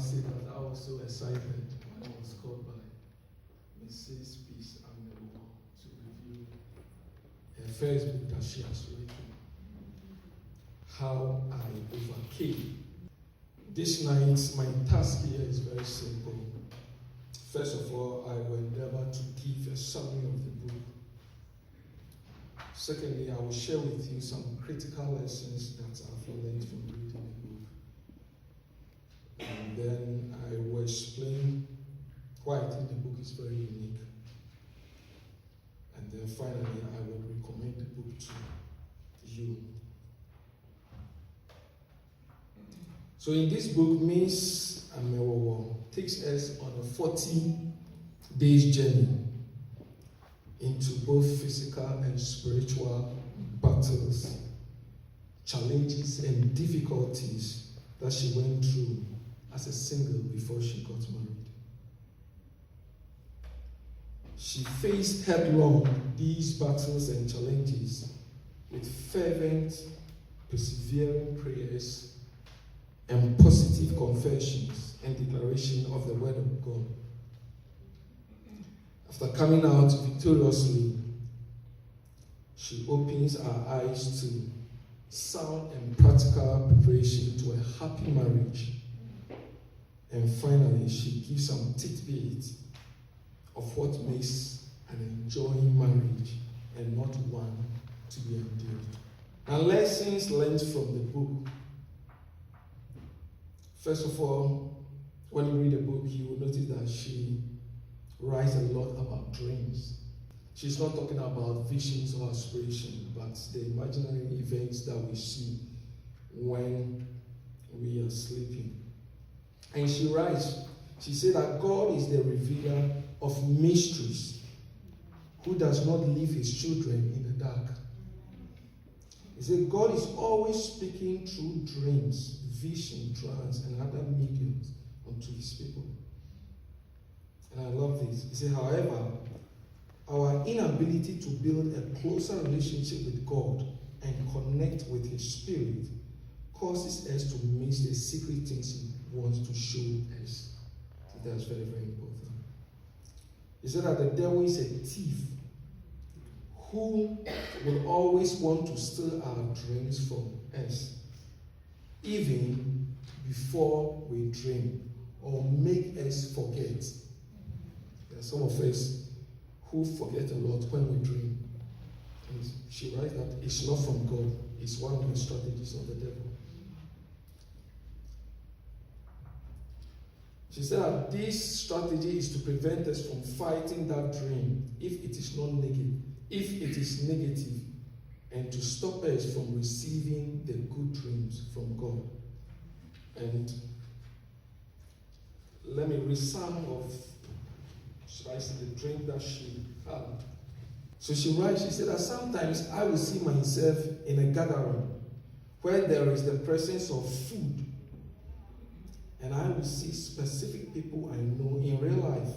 must say that I was so excited when I was called by Mrs. Peace Amelo to review her first book that she has written, How I Overcame. This night, my task here is very simple. First of all, I will endeavor to give a summary of the book. Secondly, I will share with you some critical lessons that I've learned from reading the book. And then I will explain why I think the book is very unique. And then finally, I will recommend the book to you. So in this book, Miss Amewowo takes us on a 40-day journey into both physical and spiritual battles, challenges, and difficulties that she went through as a single before she got married. She faced headlong these battles and challenges with fervent, persevering prayers and positive confessions and declaration of the Word of God. After coming out victoriously, she opens her eyes to sound and practical preparation to a happy marriage. And finally, she gives some tidbits of what makes an enjoying marriage and not one to be endured. And lessons learned from the book. First of all, when you read the book, you will notice that she writes a lot about dreams. She's not talking about visions or aspiration, but the imaginary events that we see when we are sleeping. And she writes, she said that God is the revealer of mysteries, who does not leave his children in the dark. He said God is always speaking through dreams, vision, trance, and other mediums unto his people. And I love this. He said, however, our inability to build a closer relationship with God and connect with his spirit causes us to miss the secret things he wants to show us. So that's very, very important. He said that the devil is a thief who will always want to steal our dreams from us, even before we dream, or make us forget. There are some of us who forget a lot when we dream. And she writes that it's not from God, it's one of the strategies of the devil. She said that this strategy is to prevent us from fighting that dream if it is negative, and to stop us from receiving the good dreams from God. And let me read some of, should I say, the dream that she had. So she writes, she said that sometimes I will see myself in a gathering where there is the presence of food, and I will see specific people I know in real life,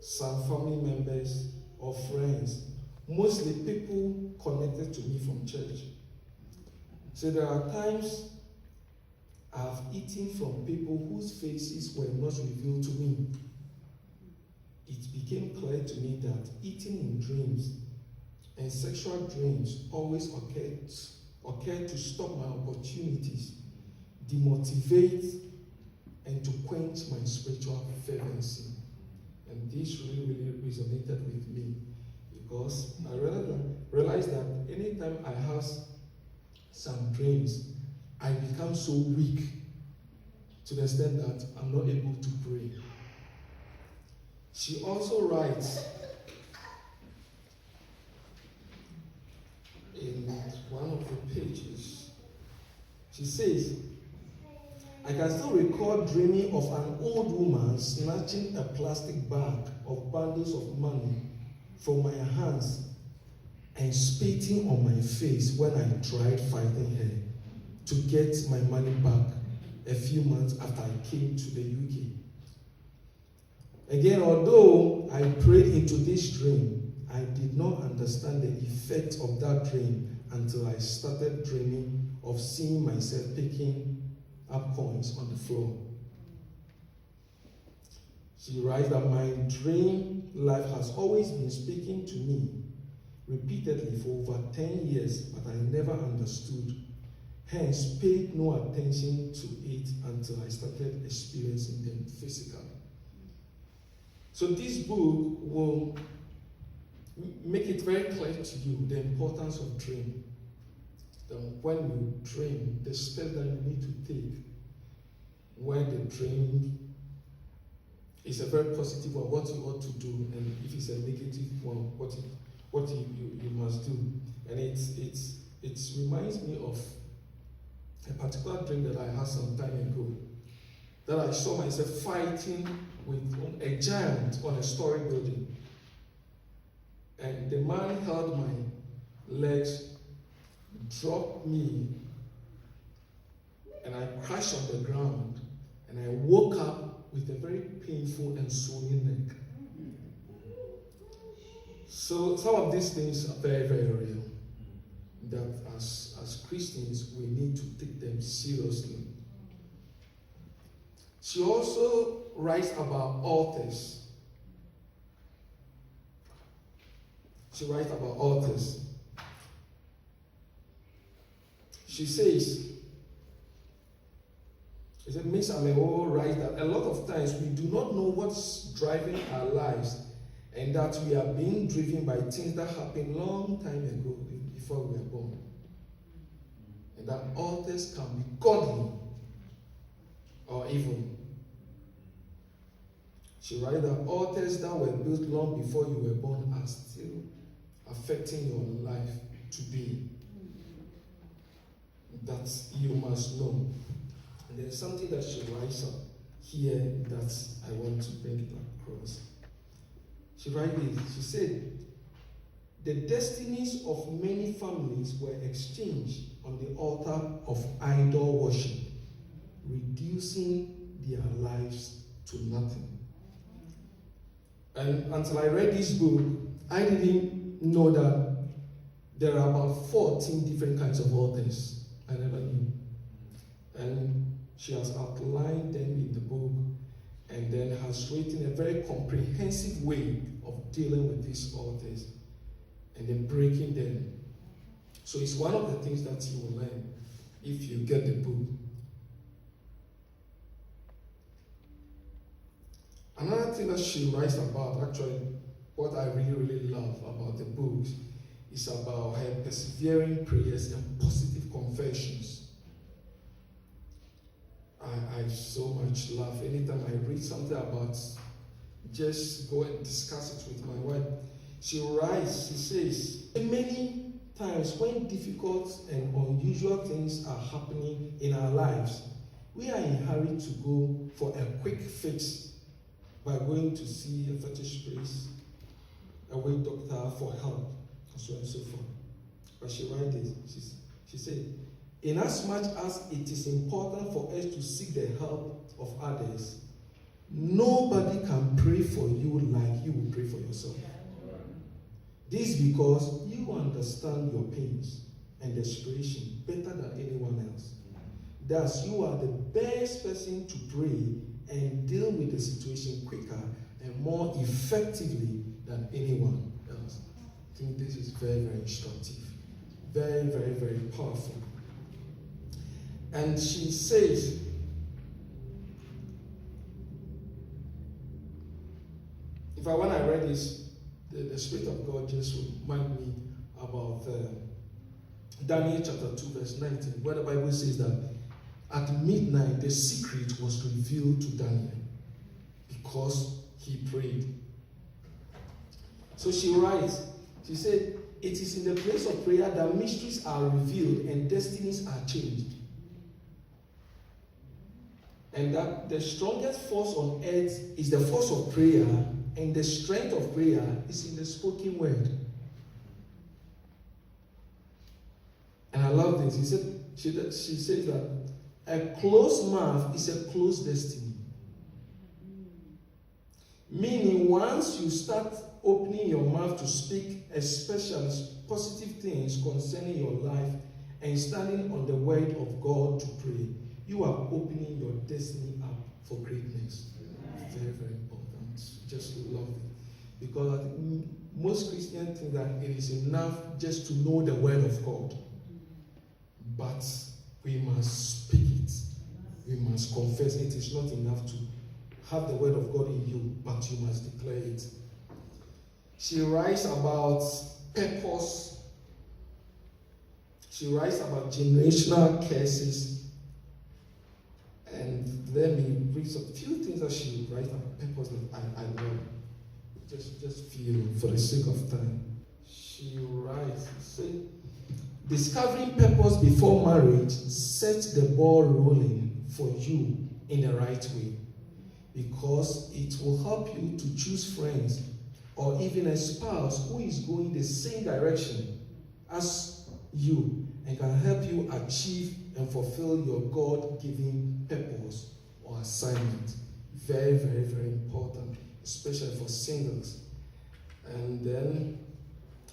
some family members or friends, mostly people connected to me from church. So there are times I've eaten from people whose faces were not revealed to me. It became clear to me that eating in dreams and sexual dreams always occur to stop my opportunities, demotivate, and to quench my spiritual fervency. And this really, really resonated with me, because I realized that anytime I have some dreams, I become so weak to the extent that I'm not able to pray. She also writes in one of the pages, she says, I can still recall dreaming of an old woman snatching a plastic bag of bundles of money from my hands and spitting on my face when I tried fighting her to get my money back a few months after I came to the UK. Again, although I prayed into this dream, I did not understand the effect of that dream until I started dreaming of seeing myself picking up coins on the floor. She writes that my dream life has always been speaking to me repeatedly for over 10 years, but I never understood. Hence, paid no attention to it until I started experiencing them physically. So this book will make it very clear to you the importance of dream. That when you dream, the step that you need to take when the dream is a very positive one, what you ought to do, and if it's a negative one, what you must do. And it reminds me of a particular dream that I had some time ago, that I saw myself fighting with a giant on a story building. And the man held my legs, dropped me, and I crashed on the ground, and I woke up with a very painful and swollen neck. So some of these things are very, very real, that as Christians, we need to take them seriously. She also writes about altars. She writes about altars. She says, Miss Amewo writes that a lot of times we do not know what's driving our lives, and that we are being driven by things that happened long time ago before we were born. And that altars can be godly or evil. She writes that altars that were built long before you were born are still affecting your life today. That you must know. And there's something that she writes up here that I want to bring it across. She writes this. She said, the destinies of many families were exchanged on the altar of idol worship, reducing their lives to nothing. And until I read this book, I didn't know that there are about 14 different kinds of altars. I never knew. And she has outlined them in the book, and then has written a very comprehensive way of dealing with these altars and then breaking them. So it's one of the things that you will learn if you get the book. Another thing that she writes about, actually, what I really, really love about the book is about her persevering prayers and positive confessions. I so much love anytime I read something about just go and discuss it with my wife. She writes, she says, many times when difficult and unusual things are happening in our lives, we are in a hurry to go for a quick fix by going to see a fetish priest, a witch doctor for help, and so on and so forth. But she writes this, she said, inasmuch as it is important for us to seek the help of others, nobody can pray for you like you will pray for yourself. This is because you understand your pains and desperation better than anyone else. Thus, you are the best person to pray and deal with the situation quicker and more effectively than anyone else. I think this is very, very instructive. Very, very, very powerful. And she says, when I read this, the Spirit of God just reminded me about Daniel chapter 2 verse 19, where the Bible says that at midnight the secret was revealed to Daniel because he prayed. So she writes, she said, it is in the place of prayer that mysteries are revealed and destinies are changed. And that the strongest force on earth is the force of prayer, and the strength of prayer is in the spoken word. And I love this. She said that a closed mouth is a closed destiny. Meaning, once you start opening your mouth to speak, especially positive things concerning your life, and standing on the word of God to pray, you are opening your destiny up for greatness. Very, very important. just love it. Because I think most Christians think that it is enough just to know the word of God. But we must speak it. We must confess it. Is not enough to have the word of God in you, but you must declare it. She writes about purpose. She writes about generational curses. And let me read a few things that she writes about purpose that I love. Just feel for the sake of time. She writes, say, discovering purpose before marriage sets the ball rolling for you in the right way, because it will help you to choose friends or even a spouse who is going the same direction as you and can help you achieve and fulfill your God-given purpose or assignment. Very, very, very important, especially for singles. And then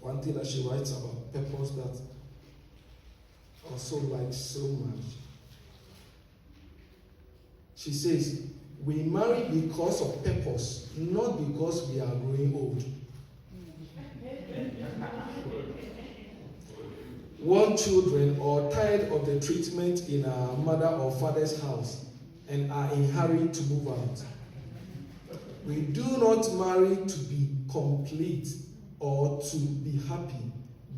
one thing that she writes about purpose that I also like so much. She says, we marry because of purpose, not because we are growing old. Want children or tired of the treatment in our mother or father's house and are in hurry to move out. We do not marry to be complete or to be happy,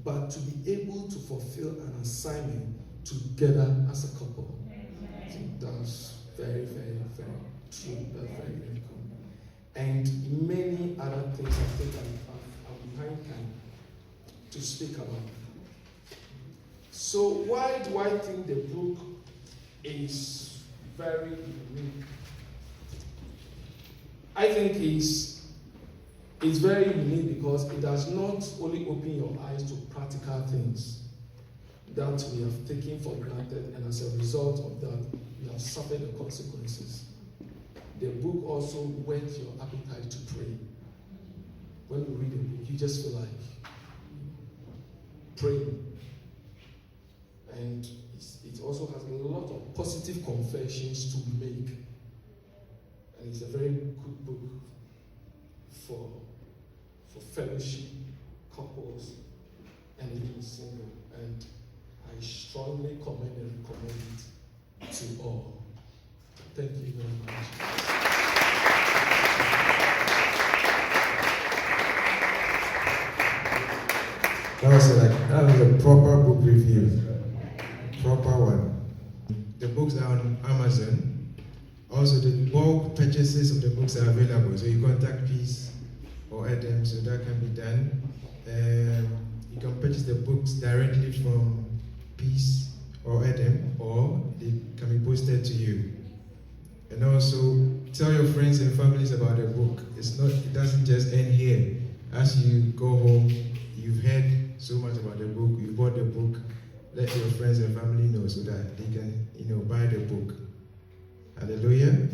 but to be able to fulfill an assignment together as a couple. I think that's very, very, very true. That's very, very cool. And many other things I think I'm behind time to speak about. So why do I think the book is very unique? I think it's very unique because it does not only open your eyes to practical things that we have taken for granted, and as a result of that, we have suffered the consequences. The book also whets your appetite to pray. When you read the book, you just feel like praying. And it also has a lot of positive confessions to make. And it's a very good book for fellowship, couples, and even single. And I strongly commend and recommend it to all. Thank you very much. That was a proper book review. Proper one. The books are on Amazon. Also, the bulk purchases of the books are available. So you contact Peace or Adam, so that can be done. You can purchase the books directly from Peace or Adam, or they can be posted to you. And also, tell your friends and families about the book. It doesn't just end here. As you go home, you've heard so much about the book, you bought the book. Let your friends and family know so that they can, buy the book. Hallelujah.